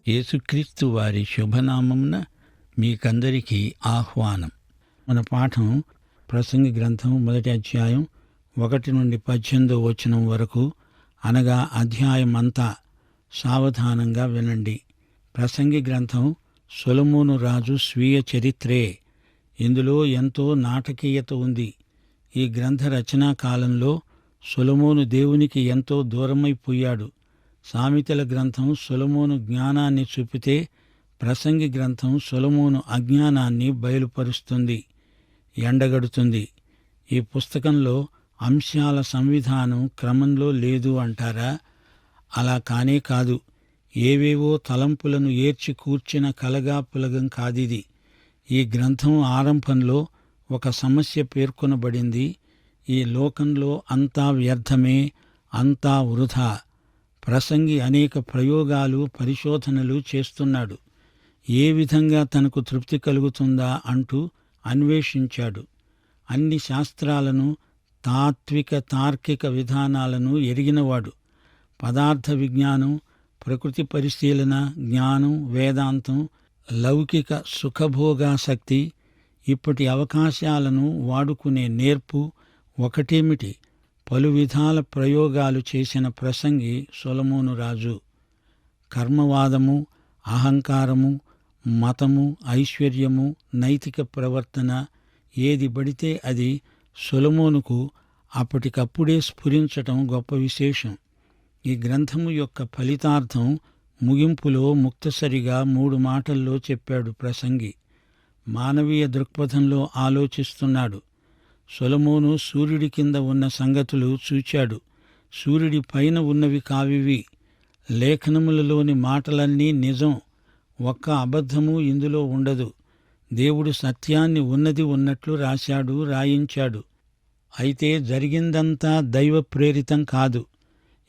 యేసుక్రీస్తు వారి శుభనామమున మీకందరికీ ఆహ్వానం. మన పాఠం ప్రసంగి గ్రంథం 1 అధ్యాయం 1 నుండి 18 వచనం వరకు, అనగా అధ్యాయమంతా సావధానంగా వినండి. ప్రసంగి గ్రంథం సొలొమోను రాజు స్వీయ చరిత్రే. ఇందులో ఎంతో నాటకీయత ఉంది. ఈ గ్రంథ రచనా కాలంలో సొలొమోను దేవునికి ఎంతో దూరమైపోయాడు. సామెతల గ్రంథం సొలొమోను జ్ఞానాన్ని చూపితే, ప్రసంగి గ్రంథం సొలొమోను అజ్ఞానాన్ని బయలుపరుస్తుంది, ఎండగడుతుంది. ఈ పుస్తకంలో అంశాల సంవిధానం క్రమంలో లేదు అంటారా? అలా కానే కాదు. ఏవేవో తలంపులను ఏర్చి కూర్చిన కలగాపులగం కాదిది. ఈ గ్రంథం ఆరంభంలో ఒక సమస్య పేర్కొనబడింది. ఈ లోకంలో అంతా వ్యర్థమే, అంతా వృధా. ప్రసంగి అనేక ప్రయోగాలు, పరిశోధనలు చేస్తున్నాడు. ఏ విధంగా తనకు తృప్తి కలుగుతుందా అంటూ అన్వేషించాడు. అన్ని శాస్త్రాలను, తాత్విక తార్కిక విధానాలను ఎరిగినవాడు. పదార్థ విజ్ఞానం, ప్రకృతి పరిశీలన జ్ఞానం, వేదాంతం, లౌకిక సుఖభోగాసక్తి, ఇప్పటి అవకాశాలను వాడుకునే నేర్పు ఒకటేమిటి, పలు విధాల ప్రయోగాలు చేసిన ప్రసంగి సొలొమోను రాజు. కర్మవాదము, అహంకారము, మతము, ఐశ్వర్యము, నైతిక ప్రవర్తన, ఏది పడితే అది సొలొమోనుకు అప్పటికప్పుడే స్ఫురించటం గొప్ప విశేషం. ఈ గ్రంథము యొక్క ఫలితార్థం ముగింపులో ముక్తసరిగా 3 మాటల్లో చెప్పాడు ప్రసంగి. మానవీయ దృక్పథంలో ఆలోచిస్తున్నాడు. సొలొమోను సూర్యుడి కింద ఉన్న సంగతులు చూచాడు. సూర్యుడి పైన ఉన్నవి కావివి. లేఖనములలోని మాటలన్నీ నిజం, ఒక్క అబద్ధము ఇందులో ఉండదు. దేవుడు సత్యాన్ని ఉన్నది ఉన్నట్లు రాశాడు, రాయించాడు. అయితే జరిగిందంతా దైవ ప్రేరితం కాదు.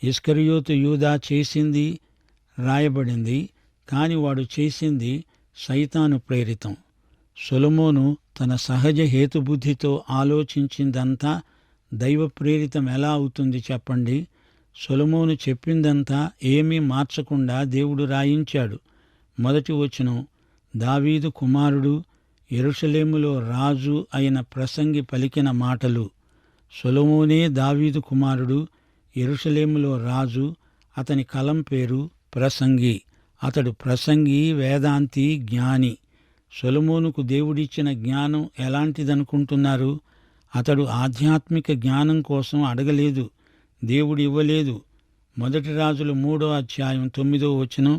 ఇస్కరియోతు యూదా చేసింది రాయబడింది, కాని వాడు చేసింది సైతాను ప్రేరితం. సొలొమోను తన సహజ హేతుబుద్ధితో ఆలోచించిందంతా దైవ ప్రేరితం ఎలా అవుతుంది చెప్పండి? సొలొమోను చెప్పిందంతా ఏమీ మార్చకుండా దేవుడు రాయించాడు. 1 వచనం, దావీదు కుమారుడు, యెరూషలేములో రాజు అయిన ప్రసంగి పలికిన మాటలు. సొలొమోనే దావీదు కుమారుడు, యెరూషలేములో రాజు. అతని కలం పేరు ప్రసంగి. అతడు ప్రసంగి, వేదాంతి, జ్ఞాని. సొలొమోనుకు దేవుడిచ్చిన జ్ఞానం ఎలాంటిదనుకుంటున్నారు? అతడు ఆధ్యాత్మిక జ్ఞానం కోసం అడగలేదు, దేవుడు ఇవ్వలేదు. 1 రాజులు 3 అధ్యాయం 9 వచనం,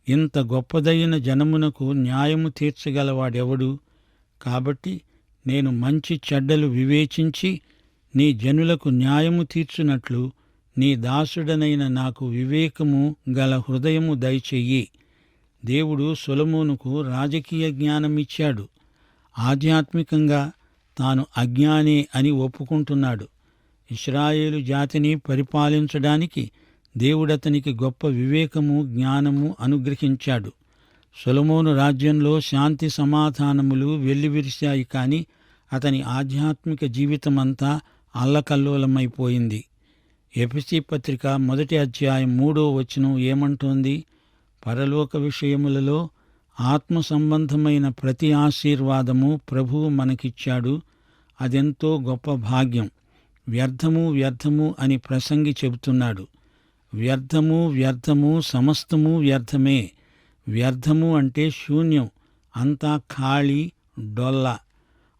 ఇంత గొప్పదైన జనమునకు న్యాయము తీర్చగలవాడెవడు? కాబట్టి నేను మంచి చెడ్డలు వివేచించి నీ జనులకు న్యాయము తీర్చునట్లు నీ దాసుడనైన నాకు వివేకము గల హృదయము దయచెయ్యి. దేవుడు సొలొమోనుకు రాజకీయ జ్ఞానమిచ్చాడు. ఆధ్యాత్మికంగా తాను అజ్ఞాని అని ఒప్పుకుంటున్నాడు. ఇశ్రాయేలు జాతిని పరిపాలించడానికి దేవుడతనికి గొప్ప వివేకము, జ్ఞానము అనుగ్రహించాడు. సొలొమోను రాజ్యంలో శాంతి సమాధానములు వెల్లివిరిశాయి, కాని అతని ఆధ్యాత్మిక జీవితమంతా అల్లకల్లోలమైపోయింది. ఎఫెసీ పత్రిక 1 అధ్యాయం 3 వచనం ఏమంటోంది? పరలోక విషయములలో ఆత్మ సంబంధమైన ప్రతి ఆశీర్వాదము ప్రభువు మనకిచ్చాడు. అదెంతో గొప్ప భాగ్యం. వ్యర్థము వ్యర్థము అని ప్రసంగి చెబుతున్నాడు. వ్యర్థము వ్యర్థము, సమస్తము వ్యర్థమే. వ్యర్థము అంటే శూన్యం, అంతా ఖాళీ, డొల్ల.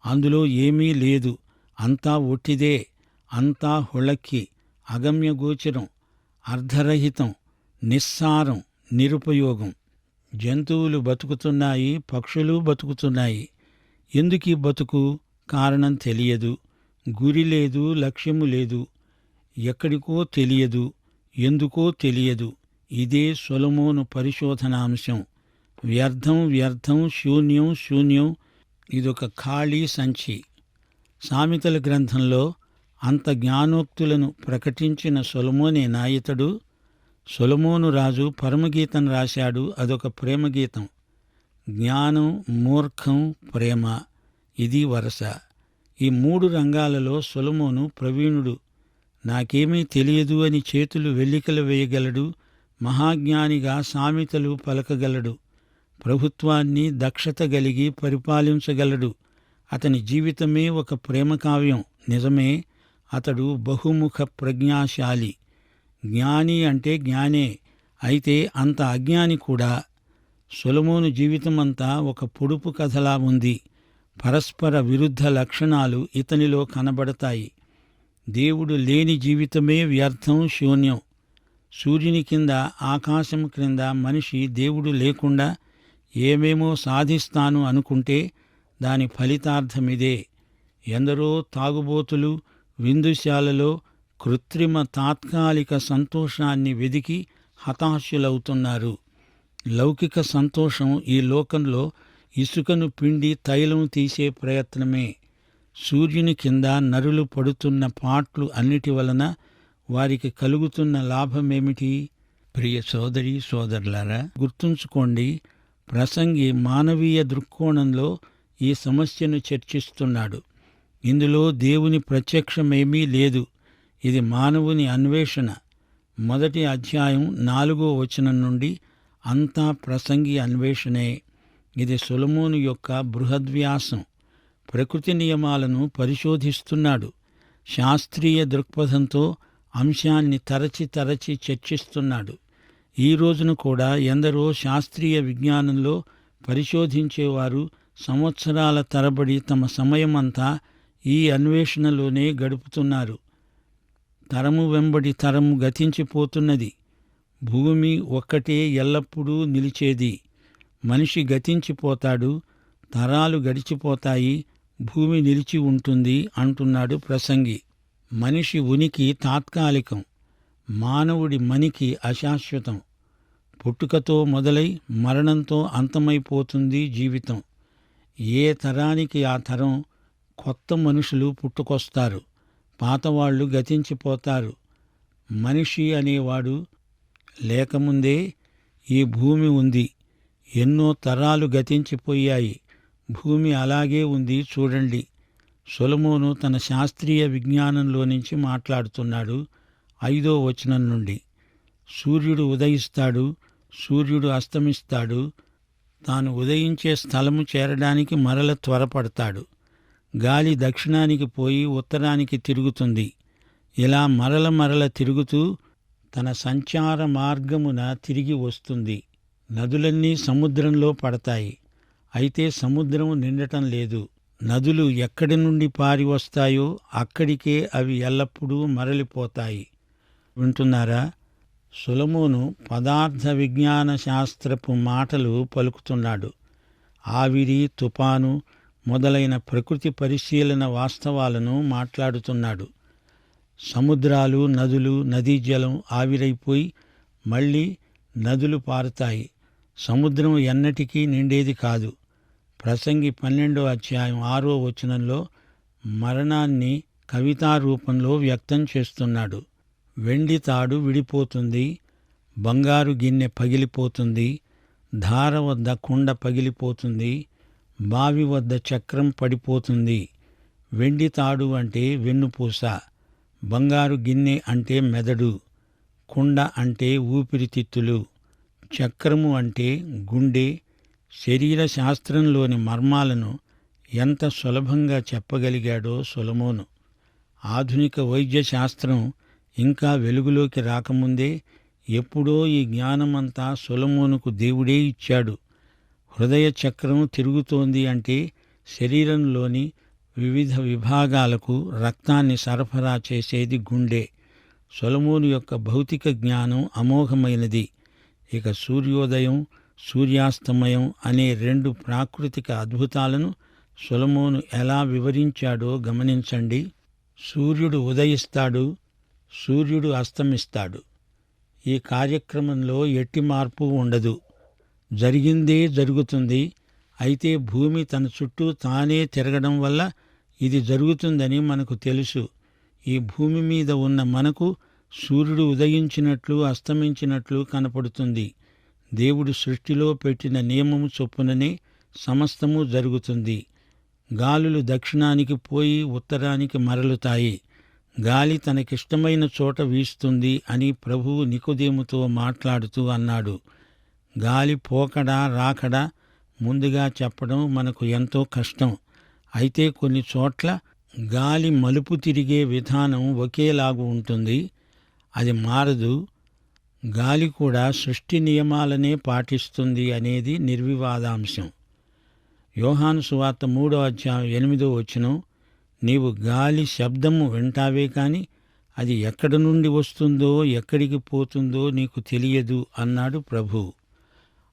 అందులో ఏమీ లేదు, అంతా ఒట్టిదే, అంతా హుళక్కి, అగమ్యగోచరం, అర్ధరహితం, నిస్సారం, నిరుపయోగం. జంతువులు బతుకుతున్నాయి, పక్షులు బతుకుతున్నాయి. ఎందుకీ బతుకు? కారణం తెలియదు. గురి లేదు, లక్ష్యము లేదు. ఎక్కడికో తెలియదు, ఎందుకో తెలియదు. ఇదే సొలొమోను పరిశోధనాంశం. వ్యర్థం వ్యర్థం, శూన్యం శూన్యం. ఇదొక ఖాళీ సంచి. సామెతల గ్రంథంలో అంత జ్ఞానోక్తులను ప్రకటించిన సొలొమోనేనా ఇతడు? సొలొమోను రాజు పరమగీతం రాశాడు. అదొక ప్రేమగీతం. జ్ఞానం, మూర్ఖం, ప్రేమ, ఇది వరస. ఈ 3 రంగాలలో సొలొమోను ప్రవీణుడు. నాకేమీ తెలియదు అని చేతులు వెల్లికలు వేయగలడు. మహాజ్ఞానిగా సామెతలు పలకగలడు. ప్రభుత్వాన్ని దక్షత గలిగి పరిపాలించగలడు. అతని జీవితమే ఒక ప్రేమకావ్యం. నిజమే, అతడు బహుముఖ ప్రజ్ఞాశాలి. జ్ఞాని అంటే జ్ఞానే, అయితే అంత అజ్ఞాని కూడా. సొలొమోను జీవితమంతా ఒక పొడుపు కథలా ఉంది. పరస్పర విరుద్ధ లక్షణాలు ఇతనిలో కనబడతాయి. దేవుడు లేని జీవితమే వ్యర్థం, శూన్యం. సూర్యుని కింద, ఆకాశం క్రింద మనిషి దేవుడు లేకుండా ఏమేమో సాధిస్తాను అనుకుంటే దాని ఫలితార్థమిదే. ఎందరో తాగుబోతులు విందుశాలలో కృత్రిమ తాత్కాలిక సంతోషాన్ని వెదికి హతాశులవుతున్నారు. లౌకిక సంతోషం ఈ లోకంలో ఇసుకను పిండి తైలం తీసే ప్రయత్నమే. సూర్యుని కింద నరులు పడుతున్న పాట్లు అన్నిటి వలన వారికి కలుగుతున్న లాభమేమిటి? ప్రియ సోదరీ సోదరులారా, గుర్తుంచుకోండి, ప్రసంగి మానవీయ దృక్కోణంలో ఈ సమస్యను చర్చిస్తున్నాడు. ఇందులో దేవుని ప్రత్యక్షమేమీ లేదు. ఇది మానవుని అన్వేషణ. 1వ అధ్యాయం 4వ వచనం నుండి అంతా ప్రసంగి అన్వేషణే. ఇది సొలొమోను యొక్క బృహద్వ్యాసం. ప్రకృతి నియమాలను పరిశోధిస్తున్నాడు. శాస్త్రీయ దృక్పథంతో అంశాన్ని తరచి తరచి చర్చిస్తున్నాడు. ఈ రోజున కూడా ఎందరో శాస్త్రీయ విజ్ఞానంలో పరిశోధించేవారు సంవత్సరాల తరబడి తమ సమయమంతా ఈ అన్వేషణలోనే గడుపుతున్నారు. తరము వెంబడి తరము గతించిపోతున్నది. భూమి ఒక్కటే ఎల్లప్పుడూ నిలిచేది. మనిషి గతించిపోతాడు, తరాలు గడిచిపోతాయి, భూమి నిలిచి ఉంటుంది అంటున్నాడు ప్రసంగి. మనిషి ఉనికి తాత్కాలికం, మానవుడి మనికి అశాశ్వతం. పుట్టుకతో మొదలై మరణంతో అంతమైపోతుంది జీవితం. ఏ తరానికి ఆ తరం కొత్త మనుషులు పుట్టుకొస్తారు, పాతవాళ్లు గతించిపోతారు. మనిషి అనేవాడు లేకముందే ఈ భూమి ఉంది. ఎన్నో తరాలు గతించిపోయాయి. భూమి అలాగే ఉంది చూడండి. సొలొమోను తన శాస్త్రీయ విజ్ఞానంలో నుంచి మాట్లాడుతున్నాడు. 5వ వచనం నుండి, సూర్యుడు ఉదయిస్తాడు, సూర్యుడు అస్తమిస్తాడు. తాను ఉదయించే స్థలము చేరడానికి మరల త్వరపడతాడు. గాలి దక్షిణానికి పోయి ఉత్తరానికి తిరుగుతుంది. ఇలా మరల తిరుగుతూ తన సంచార మార్గమున తిరిగి వస్తుంది. నదులన్నీ సముద్రంలో పడతాయి, అయితే సముద్రం నిండటం లేదు. నదులు ఎక్కడి నుండి పారి వస్తాయో అక్కడికే అవి ఎల్లప్పుడూ మరలిపోతాయి. వింటున్నారా? సొలొమోను పదార్థ విజ్ఞాన శాస్త్రపు మాటలు పలుకుతున్నాడు. ఆవిరి, తుపాను మొదలైన ప్రకృతి పరిశీలన వాస్తవాలను మాట్లాడుతున్నాడు. సముద్రాలు, నదులు, నదీ జలం ఆవిరైపోయి మళ్ళీ నదులు పారుతాయి. సముద్రం ఎన్నటికీ నిండేది కాదు. ప్రసంగి 12వ అధ్యాయం 6వ వచనంలో మరణాన్ని కవితారూపంలో వ్యక్తం చేస్తున్నాడు. వెండి తాడు విడిపోతుంది, బంగారు గిన్నె పగిలిపోతుంది, ధార వద్ద కుండ పగిలిపోతుంది, బావి వద్ద చక్రం పడిపోతుంది. వెండి తాడు అంటే వెన్నుపూస, బంగారు గిన్నె అంటే మెదడు, కుండ అంటే ఊపిరితిత్తులు, చక్రము అంటే గుండె. శరీర శాస్త్రంలోని మర్మాలను ఎంత సులభంగా చెప్పగలిగాడో సొలొమోను. ఆధునిక వైద్య శాస్త్రం ఇంకా వెలుగులోకి రాకముందే ఎప్పుడో ఈ జ్ఞానమంతా సొలొమోనుకు దేవుడే ఇచ్చాడు. హృదయ చక్రం తిరుగుతోంది అంటే శరీరంలోని వివిధ విభాగాలకు రక్తాన్ని సరఫరా చేసేది గుండె. సొలొమోను యొక్క భౌతిక జ్ఞానం అమోఘమైనది. ఇక సూర్యోదయం, సూర్యాస్తమయం అనే 2 ప్రాకృతిక అద్భుతాలను సొలొమోను ఎలా వివరించాడో గమనించండి. సూర్యుడు ఉదయిస్తాడు, సూర్యుడు అస్తమిస్తాడు. ఈ కార్యక్రమంలో ఎట్టి మార్పు ఉండదు. జరిగిందే జరుగుతుంది. అయితే భూమి తన చుట్టూ తానే తిరగడం వల్ల ఇది జరుగుతుందని మనకు తెలుసు. ఈ భూమి మీద ఉన్న మనకు సూర్యుడు ఉదయించినట్లు అస్తమించినట్లు కనపడుతుంది. దేవుడు సృష్టిలో పెట్టిన నియమము చొప్పుననే సమస్తము జరుగుతుంది. గాలులు దక్షిణానికి పోయి ఉత్తరానికి మరలుతాయి. గాలి తనకిష్టమైన చోట వీస్తుంది అని ప్రభువు నికోదేముతో మాట్లాడుతూ అన్నాడు. గాలి పోకడా రాకడా ముందుగా చెప్పడం మనకు ఎంతో కష్టం. అయితే కొన్ని చోట్ల గాలి మలుపు తిరిగే విధానం ఒకేలాగు ఉంటుంది, అది మారదు. గాలి కూడా సృష్టి నియమాలనే పాటిస్తుంది అనేది నిర్వివాదాంశం. యోహాను సువార్త 3:8 నీవు గాలి శబ్దము వింటావే కాని అది ఎక్కడి నుండి వస్తుందో ఎక్కడికి పోతుందో నీకు తెలియదు అన్నాడు ప్రభువు.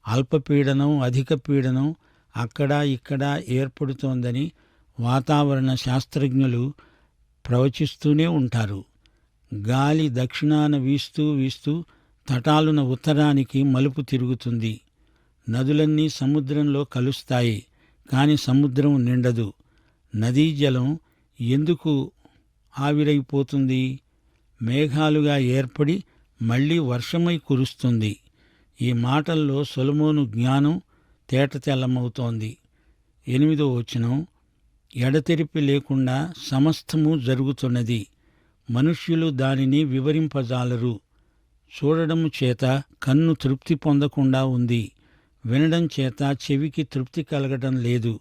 అల్పపీడనం, అధిక పీడనం అక్కడా ఇక్కడా ఏర్పడుతోందని వాతావరణ శాస్త్రజ్ఞులు ప్రవచిస్తూనే ఉంటారు. గాలి దక్షిణాన వీస్తూ వీస్తూ తటాలున ఉత్తరానికి మలుపు తిరుగుతుంది. నదులన్నీ సముద్రంలో కలుస్తాయి, కాని సముద్రం నిండదు. నదీ జలం ఎందుకు ఆవిరైపోతుంది? మేఘాలుగా ఏర్పడి మళ్లీ వర్షమై కురుస్తుంది. ఈ మాటల్లో సొలొమోను జ్ఞానం తేటతెల్లమవుతోంది. 8 ఎడతెరిపి లేకుండా సమస్తము జరుగుతున్నది, మనుష్యులు దానిని వివరింపజాలరు. చూడడము చేత కన్ను తృప్తి పొందకుండా ఉంది, వినడం చేత చెవికి తృప్తి కలగడం లేదు.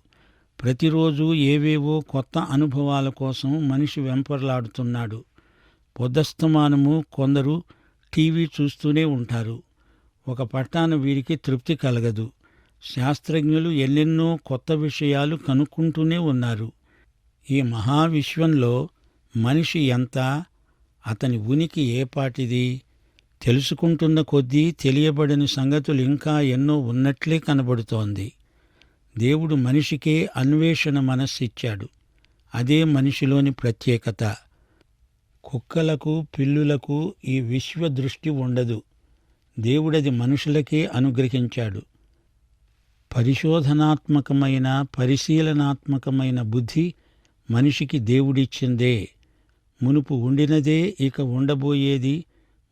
ప్రతిరోజు ఏవేవో కొత్త అనుభవాల కోసం మనిషి వెంపర్లాడుతున్నాడు. పొద్దస్తమానము కొందరు టీవీ చూస్తూనే ఉంటారు. ఒక పట్టాన వీరికి తృప్తి కలగదు. శాస్త్రజ్ఞులు ఎన్నెన్నో కొత్త విషయాలు కనుక్కుంటూనే ఉన్నారు. ఈ మహావిశ్వంలో మనిషి ఎంత, అతని ఉనికి ఏపాటిది? తెలుసుకుంటున్న కొద్దీ తెలియబడని సంగతులు ఇంకా ఎన్నో ఉన్నట్లే కనబడుతోంది. దేవుడు మనిషికే అన్వేషణ మనస్సిచ్చాడు. అదే మనిషిలోని ప్రత్యేకత. కుక్కలకు, పిల్లులకు ఈ విశ్వదృష్టి ఉండదు. దేవుడది మనుషులకే అనుగ్రహించాడు. పరిశోధనాత్మకమైన, పరిశీలనాత్మకమైన బుద్ధి మనిషికి దేవుడిచ్చిందే. మునుపు ఉండినదే ఇక ఉండబోయేది,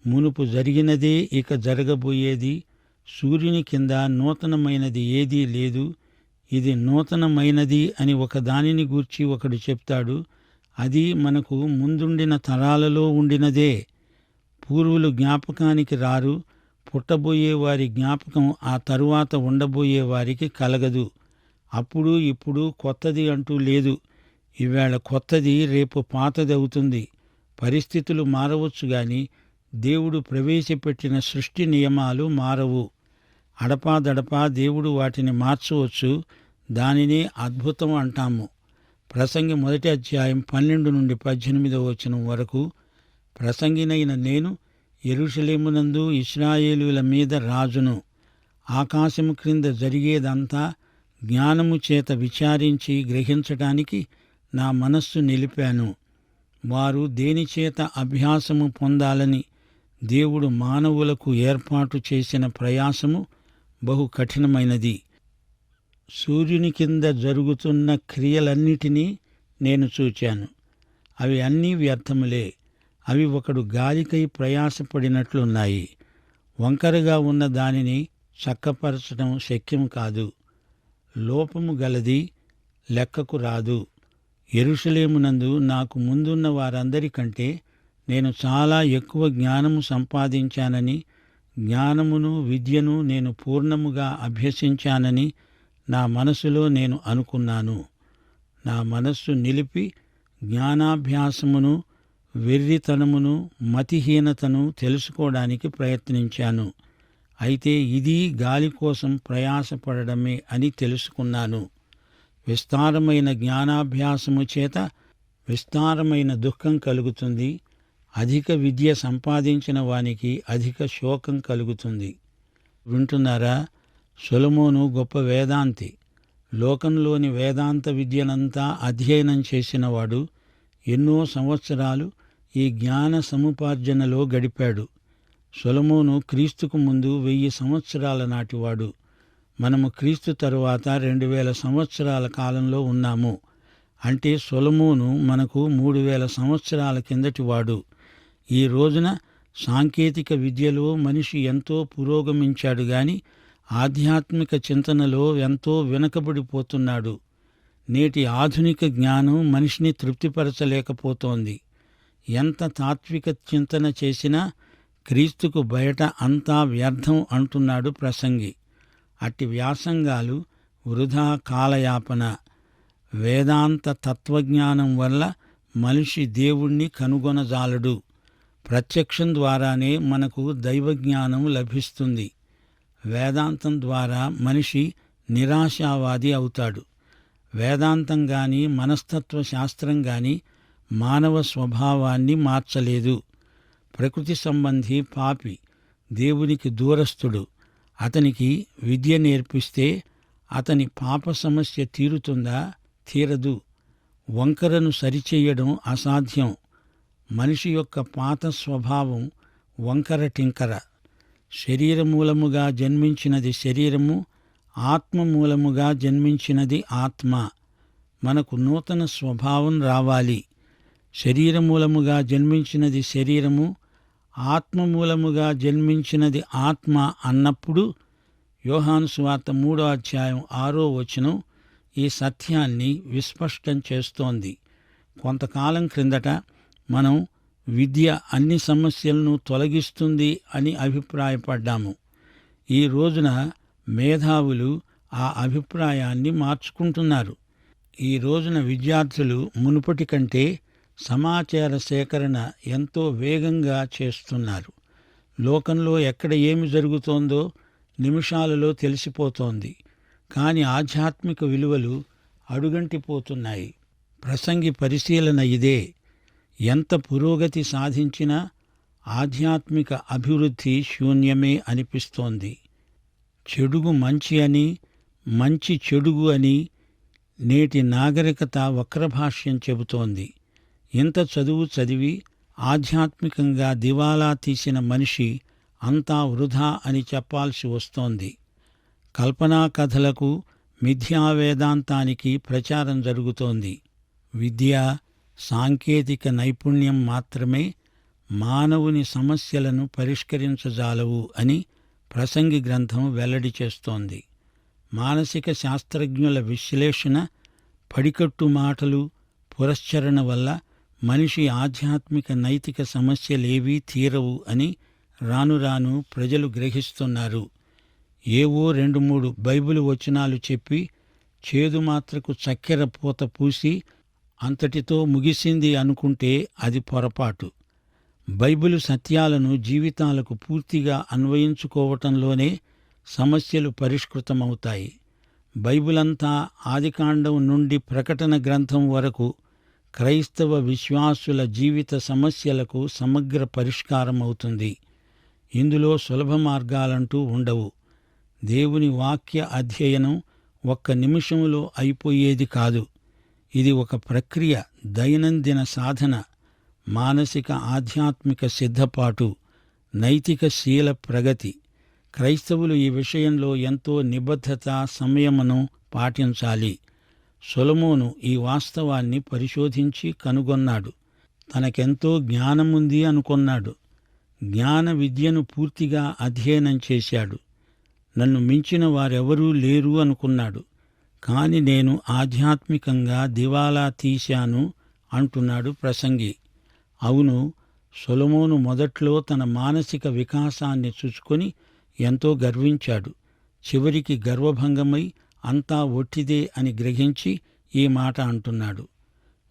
మునుపు జరిగినదే ఇక జరగబోయేది. సూర్యుని కింద నూతనమైనది ఏదీ లేదు. ఇది నూతనమైనది అని ఒకదానిని గూర్చి ఒకడు చెప్తాడు. అది మనకు ముందుండిన తరాలలో ఉండినదే. పూర్వులు జ్ఞాపకానికి రారు, పుట్టబోయే వారి జ్ఞాపకం ఆ తరువాత ఉండబోయే వారికి కలగదు. అప్పుడు ఇప్పుడు కొత్తది అంటూ లేదు. ఈవేళ కొత్తది రేపు పాతది అవుతుంది. పరిస్థితులు మారవచ్చు గాని దేవుడు ప్రవేశపెట్టిన సృష్టి నియమాలు మారవు. అడపాదడపా దేవుడు వాటిని మార్చవచ్చు. దానినే అద్భుతం అంటాము. ప్రసంగి 1:12-18 వరకు, ప్రసంగినైన నేను యెరూషలేమునందు ఇశ్రాయేలీయుల మీద రాజును. ఆకాశము క్రింద జరిగేదంతా జ్ఞానము చేత విచారించి గ్రహించటానికి నా మనస్సు నిలిపాను. వారు దేనిచేత అభ్యాసము పొందాలని దేవుడు మానవులకు ఏర్పాటు చేసిన ప్రయాసము బహు కఠినమైనది. సూర్యుని కింద జరుగుతున్న క్రియలన్నిటినీ నేను చూచాను. అవి అన్నీ వ్యర్థములే. అవి ఒకడు గాలికై ప్రయాసపడినట్లున్నాయి. వంకరగా ఉన్న దానిని చక్కపరచడం శక్యం కాదు. లోపము గలది, లెక్కకు రాదు. యెరూషలేమునందు నాకు ముందున్న వారందరికంటే నేను చాలా ఎక్కువ జ్ఞానము సంపాదించానని, జ్ఞానమును విద్యను నేను పూర్ణముగా అభ్యసించానని నా మనసులో నేను అనుకున్నాను. నా మనస్సు నిలిపి జ్ఞానాభ్యాసమును, వెర్రితనమును, మతిహీనతను తెలుసుకోవడానికి ప్రయత్నించాను. అయితే ఇది గాలి కోసం ప్రయాసపడడమే అని తెలుసుకున్నాను. విస్తారమైన జ్ఞానాభ్యాసము చేత విస్తారమైన దుఃఖం కలుగుతుంది. అధిక విద్య సంపాదించిన వానికి అధిక శోకం కలుగుతుంది. వింటున్నారా? సొలొమోను గొప్ప వేదాంతి. లోకంలోని వేదాంత విద్యనంతా అధ్యయనం చేసినవాడు. ఎన్నో సంవత్సరాలు ఈ జ్ఞాన సముపార్జనలో గడిపాడు. సొలొమోను క్రీస్తుకు ముందు 1000 సంవత్సరాల నాటివాడు. మనము క్రీస్తు తరువాత 2000 సంవత్సరాల కాలంలో ఉన్నాము. అంటే సొలొమోను మనకు 3000 సంవత్సరాల కిందటివాడు. ఈ రోజున సాంకేతిక విద్యలో మనిషి ఎంతో పురోగమించాడు గాని ఆధ్యాత్మిక చింతనలో ఎంతో వెనుకబడిపోతున్నాడు. నేటి ఆధునిక జ్ఞానం మనిషిని తృప్తిపరచలేకపోతోంది. ఎంత తాత్విక చింతన చేసినా క్రీస్తుకు బయట అంతా వ్యర్థం అంటున్నాడు ప్రసంగి. అట్టి వ్యాసంగాలు వృధా కాలయాపన. వేదాంత తత్వజ్ఞానం వల్ల మనిషి దేవుణ్ణి కనుగొనజాలడు. ప్రత్యక్షం ద్వారానే మనకు దైవజ్ఞానం లభిస్తుంది. వేదాంతం ద్వారా మనిషి నిరాశావాది అవుతాడు. వేదాంతం గాని మనస్తత్వ శాస్త్రం గాని మానవ స్వభావాన్ని మార్చలేదు. ప్రకృతి సంబంధి పాపి, దేవునికి దూరస్థుడు. అతనికి విద్య నేర్పిస్తే అతని పాప సమస్య తీరుతుందా? తీరదు. వంకరను సరిచెయ్యడం అసాధ్యం. మనిషి యొక్క పాత స్వభావం వంకర టింకర. శరీరమూలముగా జన్మించినది శరీరము, ఆత్మ మూలముగా జన్మించినది ఆత్మ. మనకు నూతన స్వభావం రావాలి. శరీరమూలముగా జన్మించినది శరీరము, ఆత్మ మూలముగా జన్మించినది ఆత్మ అన్నప్పుడు యోహాను సువార్త 3వ అధ్యాయం 6వ వచనం ఈ సత్యాన్ని విస్పష్టం చేస్తోంది. కొంతకాలం క్రిందట మనం విద్య అన్ని సమస్యలను తొలగిస్తుంది అని అభిప్రాయపడ్డాము. ఈ రోజున మేధావులు ఆ అభిప్రాయాన్ని మార్చుకుంటున్నారు. ఈ రోజున విద్యార్థులు మునుపటి కంటే సమాచార సేకరణ ఎంతో వేగంగా చేస్తున్నారు. లోకంలో ఎక్కడ ఏమి జరుగుతోందో నిమిషాలలో తెలిసిపోతోంది. కాని ఆధ్యాత్మిక విలువలు అడుగంటిపోతున్నాయి. ప్రసంగి పరిశీలన ఇదే. ఎంత పురోగతి సాధించినా ఆధ్యాత్మిక అభివృద్ధి శూన్యమే అనిపిస్తోంది. చెడుగు మంచి అని, మంచి చెడుగు అని నేటి నాగరికత వక్రభాష్యం చెబుతోంది. ఇంత చదువు చదివి ఆధ్యాత్మికంగా దివాలా తీసిన మనిషి అంతా వృధా అని చెప్పాల్సి వస్తోంది. కల్పనా కథలకు, మిథ్యా వేదాంతానికి ప్రచారం జరుగుతోంది. విద్య, సాంకేతిక నైపుణ్యం మాత్రమే మానవుని సమస్యలను పరిష్కరించజాలవు అని ప్రసంగి గ్రంథం వెల్లడి చేస్తోంది. మానసిక శాస్త్రజ్ఞుల విశ్లేషణ, పడికట్టు మాటలు, పురశ్చరణ వల్ల మనిషి ఆధ్యాత్మిక నైతిక సమస్యలేవీ తీరవు అని రాను రాను ప్రజలు గ్రహిస్తున్నారు. ఏవో 2-3 బైబిలు వచనాలు చెప్పి చేదు మాత్రకు చక్కెర పూత పూసి అంతటితో ముగిసింది అనుకుంటే అది పొరపాటు. బైబిలు సత్యాలను జీవితాలకు పూర్తిగా అన్వయించుకోవటంలోనే సమస్యలు పరిష్కృతమవుతాయి. బైబిలంతా ఆదికాండం నుండి ప్రకటన గ్రంథం వరకు క్రైస్తవ విశ్వాసుల జీవిత సమస్యలకు సమగ్ర పరిష్కారమవుతుంది. ఇందులో సులభ మార్గాలంటూ ఉండవు. దేవుని వాక్య అధ్యయనం ఒక్క నిమిషంలో అయిపోయేది కాదు. ఇది ఒక ప్రక్రియ, దైనందిన సాధన, మానసిక ఆధ్యాత్మిక సిద్ధపాటు, నైతిక శీల ప్రగతి. క్రైస్తవులు ఈ విషయంలో ఎంతో నిబద్ధత, సంయమనం పాటించాలి. సొలొమోను ఈ వాస్తవాన్ని పరిశోధించి కనుగొన్నాడు. తనకెంతో జ్ఞానముంది అనుకొన్నాడు. జ్ఞాన విద్యను పూర్తిగా అధ్యయనం చేశాడు. నన్ను మించిన వారెవరూ లేరు అనుకున్నాడు. కాని నేను ఆధ్యాత్మికంగా దివాలా తీశాను అంటున్నాడు ప్రసంగి. అవును, సొలొమోను మొదట్లో తన మానసిక వికాసాన్ని చూచుకొని ఎంతో గర్వించాడు. చివరికి గర్వభంగమై అంతా ఒట్టిదే అని గ్రహించి ఈ మాట అంటున్నాడు.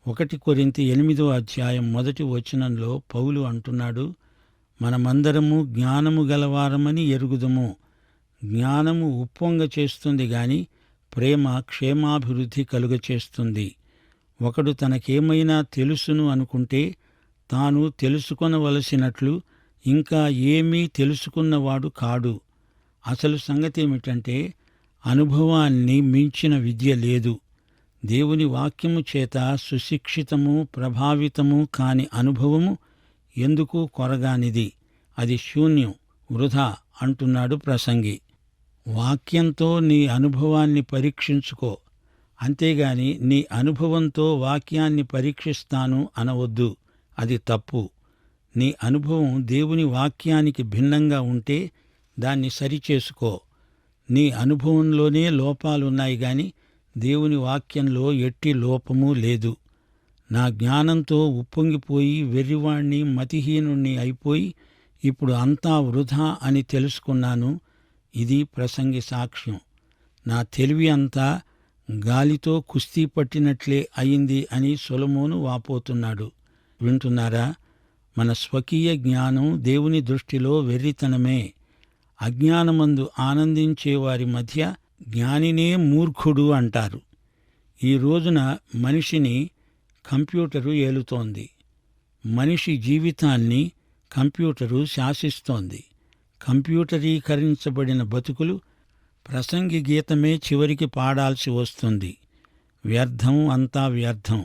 1 కొరింథీ 8వ అధ్యాయం 1వ వచనంలో పౌలు అంటున్నాడు, మనమందరము జ్ఞానము గలవారమని ఎరుగుదుము. జ్ఞానము ఉప్పొంగ చేస్తుంది గాని ప్రేమ క్షేమాభివృద్ధి కలుగచేస్తుంది. ఒకడు తనకేమైనా తెలుసును అనుకుంటే తాను తెలుసుకొనవలసినట్లు ఇంకా ఏమీ తెలుసుకున్నవాడు కాడు. అసలు సంగతేమిటంటే అనుభవాన్ని మించిన విద్య లేదు. దేవుని వాక్యము చేత సుశిక్షితము, ప్రభావితము కాని అనుభవము ఎందుకు కొరగానిది. అది శూన్యం, వృధా అంటున్నాడు ప్రసంగి. వాక్యంతో నీ అనుభవాన్ని పరీక్షించుకో. అంతేగాని నీ అనుభవంతో వాక్యాన్ని పరీక్షిస్తాను అనవద్దు. అది తప్పు. నీ అనుభవం దేవుని వాక్యానికి భిన్నంగా ఉంటే దాన్ని సరిచేసుకో. నీ అనుభవంలోనే లోపాలున్నాయి గాని దేవుని వాక్యంలో ఎట్టి లోపమూ లేదు. నా జ్ఞానంతో ఉప్పొంగిపోయి వెర్రివాణ్ణి మతిహీనుణ్ణి అయిపోయి ఇప్పుడు అంతా వృధా అని తెలుసుకున్నాను. ఇది ప్రసంగి సాక్ష్యం. నా తెలివి అంతా గాలితో కుస్తీ పట్టినట్లే అయింది అని సొలొమోను వాపోతున్నాడు. వింటున్నారా? మన స్వకీయ జ్ఞానం దేవుని దృష్టిలో వెర్రితనమే. అజ్ఞానమందు ఆనందించేవారి మధ్య జ్ఞానినే మూర్ఖుడు అంటారు. ఈ రోజున మనిషిని కంప్యూటరు ఏలుతోంది. మనిషి జీవితాన్ని కంప్యూటరు శాసిస్తోంది. కంప్యూటరీకరించబడిన బతుకులు ప్రసంగి గీతమే చివరికి పాడాల్సి వస్తుంది. వ్యర్థం, అంతా వ్యర్థం.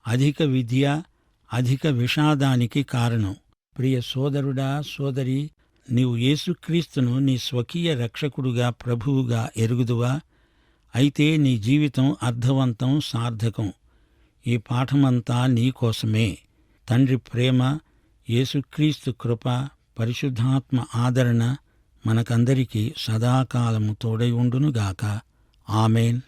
అధిక విద్య అధిక విషాదానికి కారణం. ప్రియ సోదరుడా, సోదరి, నీవు యేసుక్రీస్తును నీ స్వకీయ రక్షకుడుగా, ప్రభువుగా ఎరుగుదువా? అయితే నీ జీవితం అర్థవంతం, సార్థకం. ఈ పాఠమంతా నీకోసమే. తండ్రి ప్రేమ, యేసుక్రీస్తు కృప, పరిశుద్ధాత్మ ఆదరణ మనకందరికీ సదాకాలము తోడై ఉండునుగాక. ఆమేన్.